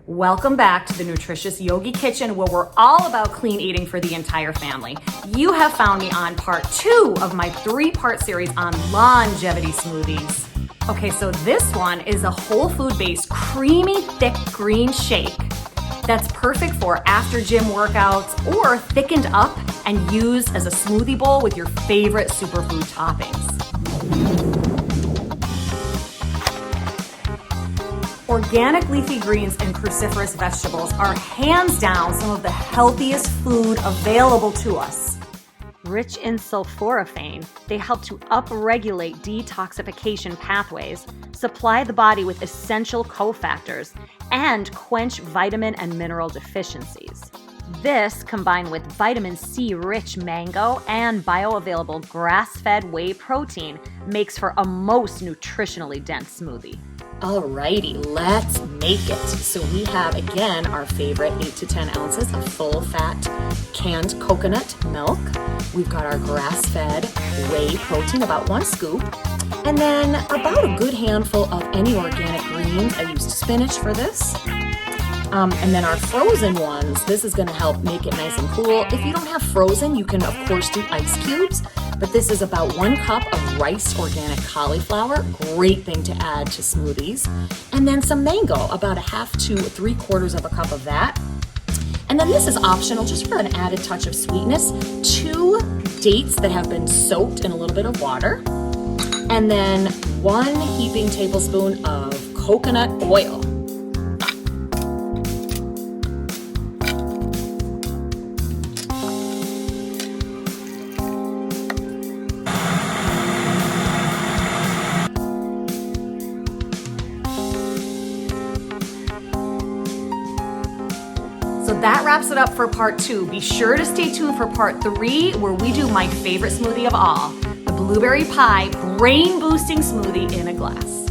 Welcome back to the Nutritious Yogi Kitchen, where we're all about clean eating for the entire family. You have found me on part 2 of my 3-part series on longevity smoothies. Okay, so this one is a whole food-based, creamy, thick green shake that's perfect for after gym workouts or thickened up and used as a smoothie bowl with your favorite superfood toppings. Organic leafy greens and cruciferous vegetables are hands down some of the healthiest food available to us. Rich in sulforaphane, they help to upregulate detoxification pathways, supply the body with essential cofactors, and quench vitamin and mineral deficiencies. This, combined with vitamin C-rich mango and bioavailable grass-fed whey protein, makes for a most nutritionally dense smoothie. Alrighty, let's make it. So we have, again, our favorite 8 to 10 ounces of full-fat canned coconut milk. We've got our grass-fed whey protein, about 1 scoop. And then about a good handful of any organic greens. I used spinach for this. And then our frozen ones, this is gonna help make it nice and cool. If you don't have frozen, you can of course do ice cubes, but this is about 1 cup of rice organic cauliflower, great thing to add to smoothies. And then some mango, about 1/2 to 3/4 of a cup of that. And then this is optional, just for an added touch of sweetness, 2 dates that have been soaked in a little bit of water. And then 1 heaping tablespoon of coconut oil. So that wraps it up for part 2. Be sure to stay tuned for part 3, where we do my favorite smoothie of all, the blueberry pie brain boosting smoothie in a glass.